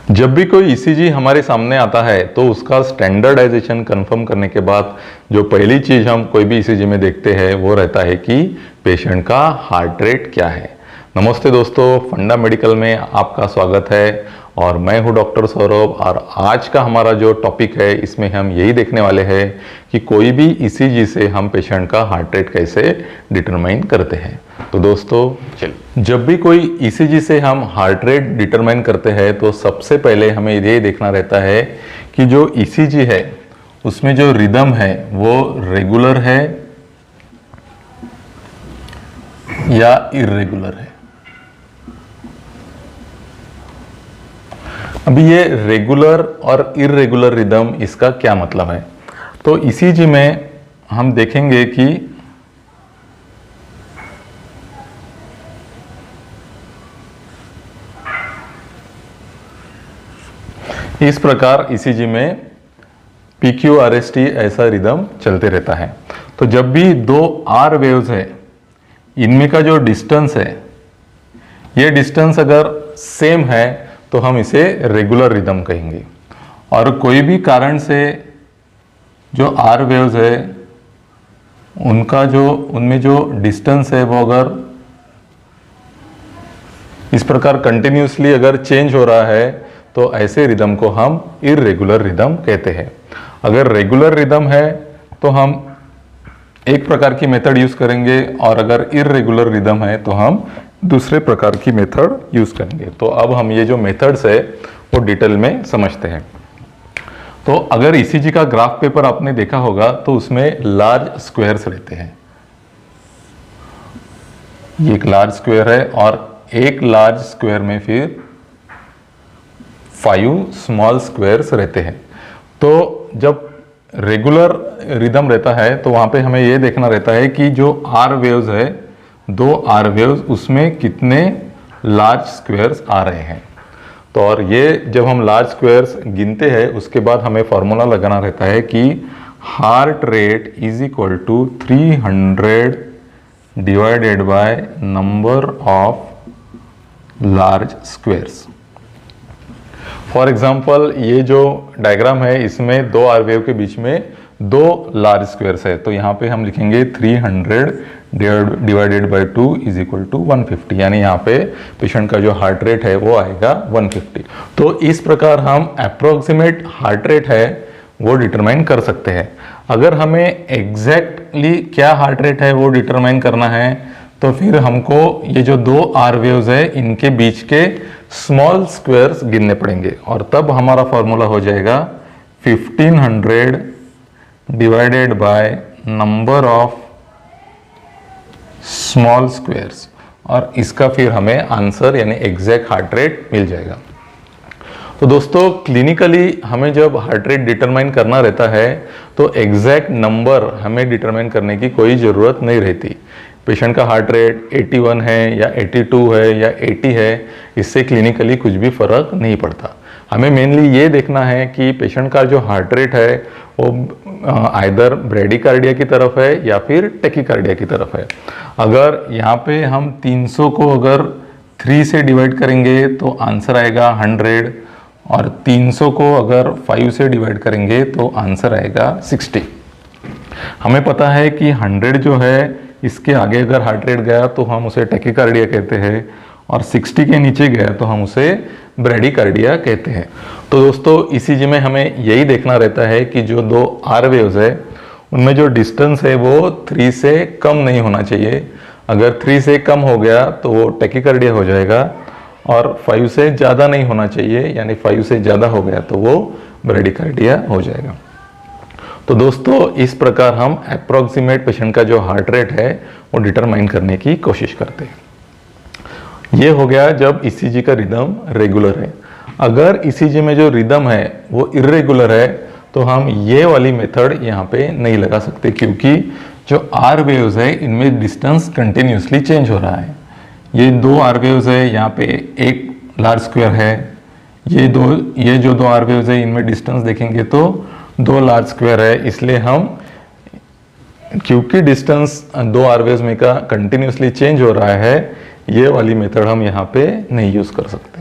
जब भी कोई ईसीजी हमारे सामने आता है तो उसका स्टैंडर्डाइजेशन कंफर्म करने के बाद जो पहली चीज़ हम कोई भी ईसीजी में देखते हैं वो रहता है कि पेशेंट का हार्ट रेट क्या है। नमस्ते दोस्तों, फंडा मेडिकल में आपका स्वागत है और मैं हूं डॉक्टर सौरभ। और आज का हमारा जो टॉपिक है इसमें हम यही देखने वाले हैं कि कोई भी ईसीजी से हम पेशेंट का हार्ट रेट कैसे डिटरमाइन करते हैं। तो दोस्तों चलिए, जब भी कोई ईसीजी से हम हार्ट रेट डिटरमाइन करते हैं तो सबसे पहले हमें ये देखना रहता है कि जो ईसीजी है उसमें जो रिदम है वो रेगुलर है या इर्रेगुलर है। अभी ये रेगुलर और इर्रेगुलर रिदम, इसका क्या मतलब है? तो ईसीजी में हम देखेंगे कि इस प्रकार ईसीजी में PQRST ऐसा रिदम चलते रहता है। तो जब भी दो आर वेव्स है, इनमें का जो डिस्टेंस है, ये डिस्टेंस अगर सेम है तो हम इसे रेगुलर रिदम कहेंगे। और कोई भी कारण से जो आर वेव्स है उनमें जो डिस्टेंस है वो अगर इस प्रकार कंटिन्यूसली अगर चेंज हो रहा है तो ऐसे रिदम को हम इर्रेगुलर रिदम कहते हैं। अगर रेगुलर रिदम है तो हम एक प्रकार की मेथड यूज करेंगे और अगर इर्रेगुलर रिदम है तो हम दूसरे प्रकार की मेथड यूज करेंगे। तो अब हम ये जो मेथड्स है वो डिटेल में समझते हैं। तो अगर ईसीजी का ग्राफ पेपर आपने देखा होगा तो उसमें लार्ज स्क्वायर्स रहते हैं। ये एक लार्ज स्क्वायर है और एक लार्ज स्क्वायर में फिर 5 स्मॉल स्क्वायर्स रहते हैं। तो जब रेगुलर रिदम रहता है तो वहां पे हमें यह देखना रहता है कि जो आर वेव्स है, दो आर वेव्स, उसमें कितने लार्ज स्क्वायर्स आ रहे हैं। तो और ये जब हम लार्ज स्क्वायर्स गिनते हैं उसके बाद हमें फॉर्मूला लगाना रहता है कि heart rate is equal to 300 divided by number of large squares. For example ये जो डायग्राम है इसमें दो आर वेव के बीच में दो लार्ज स्क्वायर्स है। तो यहाँ पे हम लिखेंगे 300 divided by 2 is equal to 150, यानी यहाँ पे पेशेंट का जो हार्ट रेट है वो आएगा 150। तो इस प्रकार हम अप्रोक्सीमेट हार्ट रेट है वो डिटरमाइन कर सकते हैं। अगर हमें एग्जैक्टली क्या हार्ट रेट है वो डिटरमाइन करना है तो फिर हमको ये जो दो आर वेव्स है इनके बीच के स्मॉल स्क्वायर्स गिनने पड़ेंगे और तब हमारा फॉर्मूला हो जाएगा 1500 divided by number of small squares, और इसका फिर हमें आंसर यानी एग्जैक्ट हार्ट रेट मिल जाएगा। तो दोस्तों क्लिनिकली हमें जब हार्ट रेट डिटरमाइन करना रहता है तो एग्जैक्ट नंबर हमें डिटरमाइन करने की कोई ज़रूरत नहीं रहती। पेशेंट का हार्ट रेट 81 है या 82 है या 80 है, इससे क्लिनिकली कुछ भी फर्क नहीं पड़ता। हमें मेनली ये देखना है कि पेशेंट का जो हार्ट रेट है वो आइदर ब्रेडिकार्डिया की तरफ है या फिर टेकिकार्डिया की तरफ है। अगर यहाँ पे हम 300 को अगर 3 से डिवाइड करेंगे तो आंसर आएगा 100, और 300 को अगर 5 से डिवाइड करेंगे तो आंसर आएगा 60। हमें पता है कि 100 जो है इसके आगे अगर हार्ट रेट गया तो हम उसे टेकिकार्डिया कहते हैं और 60 के नीचे गया तो हम उसे ब्रेडिकार्डिया कहते हैं। तो दोस्तों ईसीजी में हमें यही देखना रहता है कि जो दो आर वेव्स है उनमें जो डिस्टेंस है वो 3 से कम नहीं होना चाहिए। अगर 3 से कम हो गया तो वो टेकिकार्डिया हो जाएगा और 5 से ज़्यादा नहीं होना चाहिए, यानी 5 से ज़्यादा हो गया तो वो ब्रेडिकार्डिया हो जाएगा। तो दोस्तों इस प्रकार हम अप्रोक्सीमेट पेशेंट का जो हार्ट रेट है वो डिटरमाइन करने की कोशिश करते हैं। ये हो गया जब ईसीजी का रिदम रेगुलर है। अगर ईसीजी में जो रिदम है वो इर्रेगुलर है तो हम ये वाली मेथड यहाँ पे नहीं लगा सकते, क्योंकि जो आर वेव्स है इनमें डिस्टेंस कंटिन्यूसली चेंज हो रहा है। ये दो आर वेव्स है, यहाँ पे एक लार्ज स्क्वायर है, ये जो दो आर वेव्स है इनमें डिस्टेंस देखेंगे तो दो लार्ज स्क्वायर है। इसलिए हम, क्योंकि डिस्टेंस दो आर वेव्स में का कंटिन्यूसली चेंज हो रहा है, ये वाली मेथड हम यहाँ पे नहीं यूज कर सकते।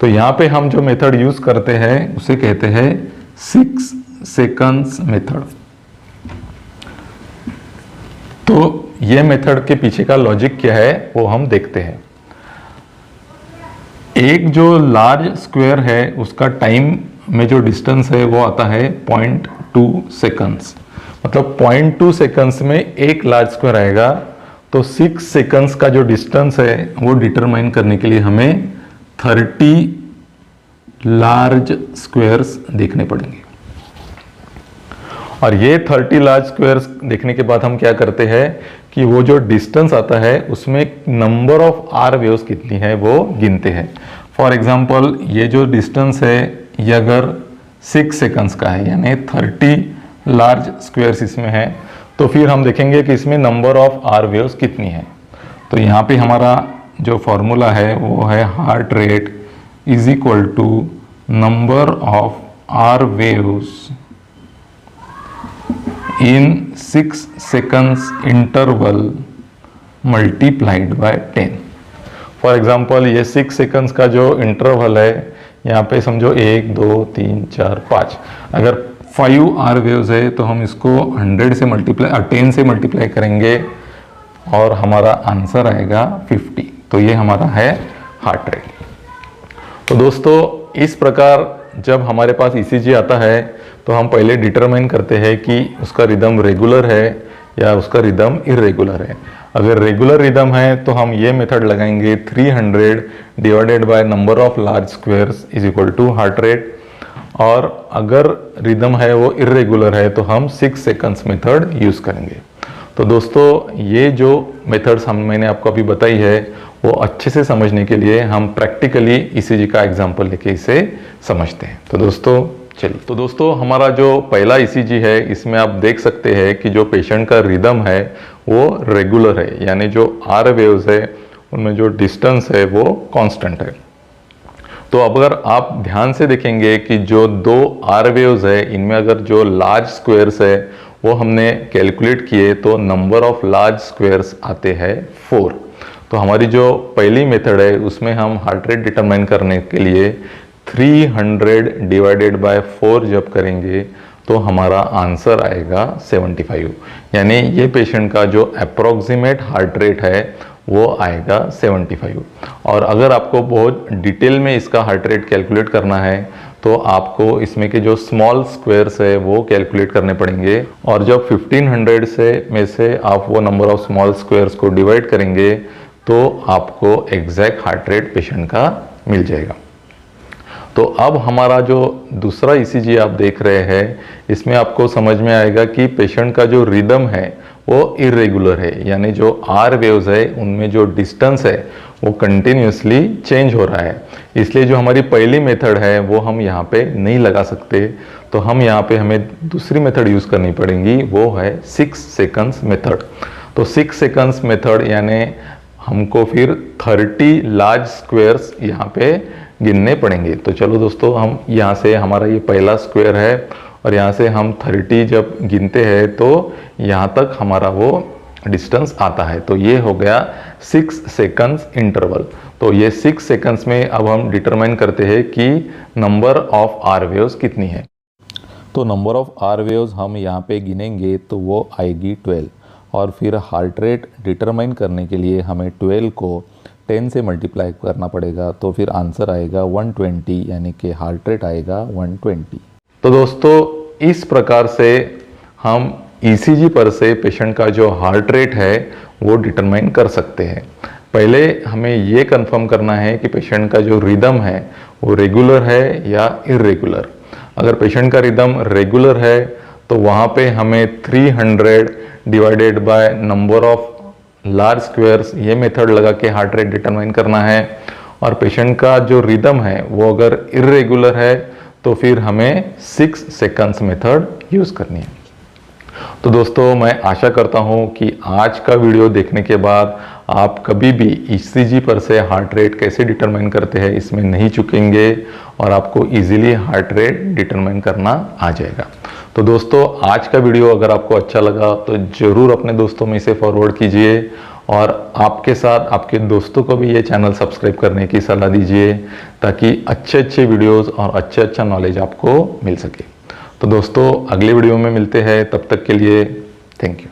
तो यहाँ पे हम जो मेथड यूज करते हैं उसे कहते हैं 6 सेकंड्स मेथड। तो ये मेथड के पीछे का लॉजिक क्या है वो हम देखते हैं। एक जो लार्ज स्क्वायर है उसका टाइम में जो डिस्टेंस है वो आता है 0.2 सेकंड्स, मतलब 0.2 सेकंड्स में एक लार्ज स्क्वायर आएगा। तो 6 सेकंड्स का जो डिस्टेंस है वो डिटरमाइन करने के लिए हमें 30 लार्ज स्क्वायर्स देखने पड़ेंगे। और ये 30 लार्ज स्क्वायर्स देखने के बाद हम क्या करते हैं कि वो जो डिस्टेंस आता है उसमें नंबर ऑफ आर वेव्स कितनी है वो गिनते हैं। फॉर एग्जांपल ये जो डिस्टेंस है ये अगर 6 सेकंड्स का है यानी 30 लार्ज स्क्वायर्स इसमें है, तो फिर हम देखेंगे कि इसमें नंबर ऑफ आर वेव्स कितनी है। तो यहाँ पे हमारा जो फॉर्मूला है वो है heart rate is equal to number of R waves in 6 seconds interval multiplied by 10। For example ये 6 सेकंड्स का जो इंटरवल है यहाँ पे समझो 1 2 3 4 5, अगर 5 आर वेव्स है तो हम इसको 10 से मल्टीप्लाई करेंगे और हमारा आंसर आएगा 50। तो ये हमारा है हार्ट रेट। तो दोस्तों इस प्रकार जब हमारे पास ईसीजी आता है तो हम पहले डिटरमाइन करते हैं कि उसका रिदम रेगुलर है या उसका रिदम इरेगुलर है। अगर रेगुलर रिदम है तो हम ये मेथड लगाएंगे 300 divided by number of large squares is equal to heart rate, और अगर रिदम है वो इरेगुलर है तो हम 6 सेकंड्स मेथड यूज करेंगे। तो दोस्तों ये जो मेथड्स मैंने आपको अभी बताई है वो अच्छे से समझने के लिए हम प्रैक्टिकली ईसीजी का एग्जांपल लेके इसे समझते हैं। तो दोस्तों हमारा जो पहला ईसीजी है इसमें आप देख सकते हैं कि जो पेशेंट का रिदम है वो रेगुलर है, यानी जो आर वेव्स है उनमें जो डिस्टेंस है वो कांस्टेंट है। तो अगर आप ध्यान से देखेंगे कि जो 2 आर वेव्स है इनमें अगर जो लार्ज स्क्वायर्स है वो हमने कैलकुलेट किए तो नंबर ऑफ लार्ज स्क्वायर्स आते हैं 4। तो हमारी जो पहली मेथड है उसमें हम हार्ट रेट डिटरमाइन करने के लिए 300 डिवाइडेड बाय 4 जब करेंगे तो हमारा आंसर आएगा 75, यानी ये पेशेंट का जो अप्रोक्सीमेट हार्ट रेट है वो आएगा 75। और अगर आपको बहुत डिटेल में इसका हार्ट रेट कैलकुलेट करना है तो आपको इसमें के जो स्मॉल स्क्वायर्स है वो कैलकुलेट करने पड़ेंगे, और जब 1500 में से आप वो नंबर ऑफ स्मॉल स्क्वायर्स को डिवाइड करेंगे तो आपको एग्जैक्ट हार्ट रेट पेशेंट का मिल जाएगा। तो अब हमारा जो दूसरा ईसीजी आप देख रहे हैं इसमें आपको समझ में आएगा कि पेशेंट का जो रिदम है वो इरेगुलर है, यानी जो आर वेव्स है उनमें जो डिस्टेंस है वो कंटिन्यूसली चेंज हो रहा है। इसलिए जो हमारी पहली मेथड है वो हम यहाँ पे नहीं लगा सकते, तो हम यहाँ पे हमें दूसरी मेथड यूज करनी पड़ेगी, वो है 6 सेकंड्स मेथड। तो 6 सेकंड्स मेथड यानी हमको फिर 30 लार्ज स्क्वायर्स यहाँ पे गिनने पड़ेंगे। तो चलो दोस्तों हम यहाँ से, हमारा ये पहला स्क्वायर है और यहाँ से हम 30 जब गिनते हैं तो यहाँ तक हमारा वो डिस्टेंस आता है। तो ये हो गया 6 सेकंड्स इंटरवल। तो ये 6 सेकंड्स में अब हम डिटरमाइन करते हैं कि नंबर ऑफ आर वेव्स कितनी है। तो नंबर ऑफ आर वेव्स हम यहाँ पे गिनेंगे तो वो आएगी 12, और फिर हार्ट रेट डिटरमाइन करने के लिए हमें 12 को 10 से मल्टीप्लाई करना पड़ेगा, तो फिर आंसर आएगा 120, यानी कि हार्ट रेट आएगा 120। तो दोस्तों इस प्रकार से हम ईसीजी पर से पेशेंट का जो हार्ट रेट है वो डिटरमाइन कर सकते हैं। पहले हमें ये कंफर्म करना है कि पेशेंट का जो रिदम है वो रेगुलर है या इरेगुलर। अगर पेशेंट का रिदम रेगुलर है तो वहाँ पे हमें 300 divided by number of large squares ये मेथड लगा के हार्ट रेट डिटरमाइन करना है। और पेशेंट का जो रिदम है वो अगर इरेगुलर है तो फिर हमें 6 सेकंड्स मेथड यूज करनी है। तो दोस्तों मैं आशा करता हूँ कि आज का वीडियो देखने के बाद आप कभी भी ईसीजी पर से हार्ट रेट कैसे डिटरमाइन करते हैं इसमें नहीं चूकेंगे और आपको इजीली हार्ट रेट डिटरमाइन करना आ जाएगा। तो दोस्तों आज का वीडियो अगर आपको अच्छा लगा तो ज़रूर अपने दोस्तों में इसे फॉरवर्ड कीजिए और आपके साथ आपके दोस्तों को भी ये चैनल सब्सक्राइब करने की सलाह दीजिए, ताकि अच्छे अच्छे वीडियोस और अच्छा नॉलेज आपको मिल सके। तो दोस्तों अगले वीडियो में मिलते हैं, तब तक के लिए थैंक यू।